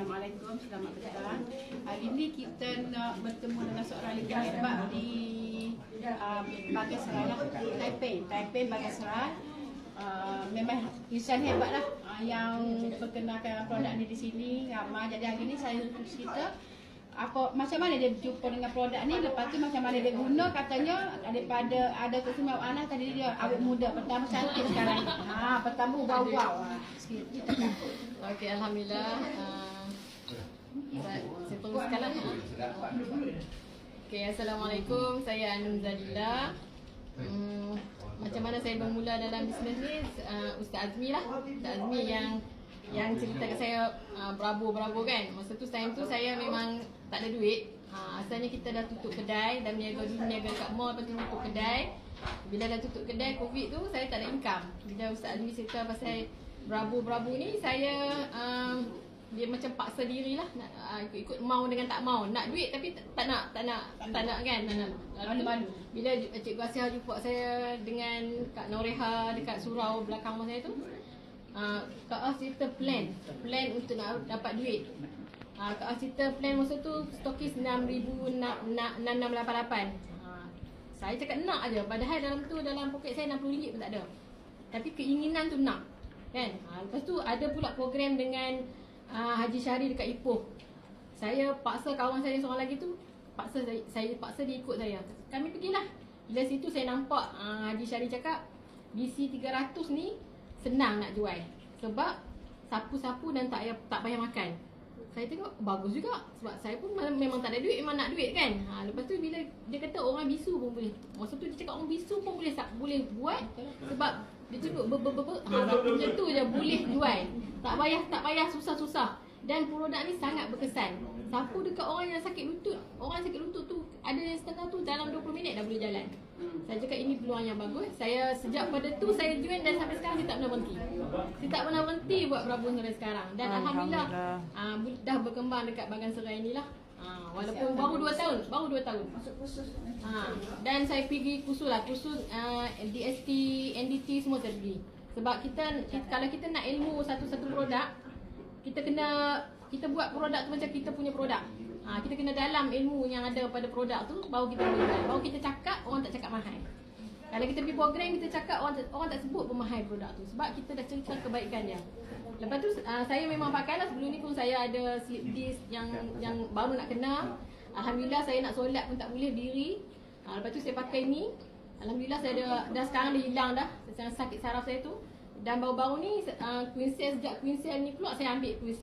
Assalamualaikum, selamat petang. Hari ini kita nak bertemu dengan seorang lelaki hebat di Bagan Serai lah, Taipei Bagan Serai. Memang insan hebat lah yang perkenalkan produk ni di sini ramai. Jadi hari ni saya cerita macam mana dia jumpa dengan produk ni, lepas tu macam mana dia guna. Katanya daripada ada kesemua anak tadi dia awet muda, pertama cantik sekarang. Pertama wow. Okey, alhamdulillah. Saya teruskan lah. Okey, assalamualaikum. Saya Anum Zadila. Macam mana saya bermula dalam bisnes ni, Ustaz Azmi lah. Ustaz Azmi yang cerita ke saya berabur kan. Masa tu time tu saya memang tak ada duit. Asalnya kita dah tutup kedai, dah berniaga kat mall, lepas tu tutup kedai. Bila dah tutup kedai Covid tu, saya tak ada income. Bila Ustaz Azmi cerita pasal berabur ni, saya dia macam paksa diri lah nak ikut mau dengan tak mau. Nak duit tapi tak nak kan, tak nak. Lalu bila Cikgu Asia jumpa saya dengan Kak Noreha dekat surau belakang rumah saya tu, Kak As cerita plan untuk nak dapat duit. Kak As cerita plan masa tu stokis 6,688. Saya cakap nak aja, padahal dalam poket saya RM60 pun tak ada. Tapi keinginan tu nak kan. Lepas tu ada pula program dengan Haji Syahri dekat Ipoh. Saya paksa kawan saya seorang lagi tu, saya paksa dia ikut saya. Kami pergilah. Bila situ saya nampak Haji Syahri cakap BC 300 ni senang nak jual, sebab sapu-sapu dan tak payah makan. Saya tengok bagus juga, sebab saya pun memang tak ada duit, memang nak duit kan. Lepas tu bila dia kata orang bisu pun boleh. Masa tu dia cakap orang bisu pun boleh buat, sebab dia cakap macam tu je boleh jual. Tak payah susah-susah. Dan produk ni sangat berkesan. Sapu dekat orang yang sakit lutut. Orang sakit lutut tu ada yang setengah tu dalam 20 minit dah boleh jalan. Saya cakap ini peluang yang bagus. Saya sejak pada tu saya join dan sampai sekarang saya tak pernah berhenti. Saya tak pernah berhenti buat berabur sampai sekarang. Dan alhamdulillah dah berkembang dekat Bagan Serai ni lah. Walaupun baru 2 tahun. Masuk kursus. Dan saya pergi kursus DST, NDT semua saya pergi. Sebab kalau kita nak ilmu satu-satu produk, kita buat produk tu macam kita punya produk. Kita kena dalam ilmu yang ada pada produk tu, baru kita boleh jual. Baru kita cakap, orang tak cakap mahal. Kalau kita pergi program, kita cakap, orang tak sebut pun mahal produk tu, sebab kita dah cerita kebaikan dia. Lepas tu saya memang pakai lah. Sebelum ni pun saya ada slip disc yang baru nak kena. Alhamdulillah saya nak solat pun tak boleh diri. Lepas tu saya pakai ni. Alhamdulillah saya dah sekarang dah hilang dah sakit saraf saya tu. Dan baru-baru ni Queen Cell, sejak Queen Cell ni keluar, saya ambil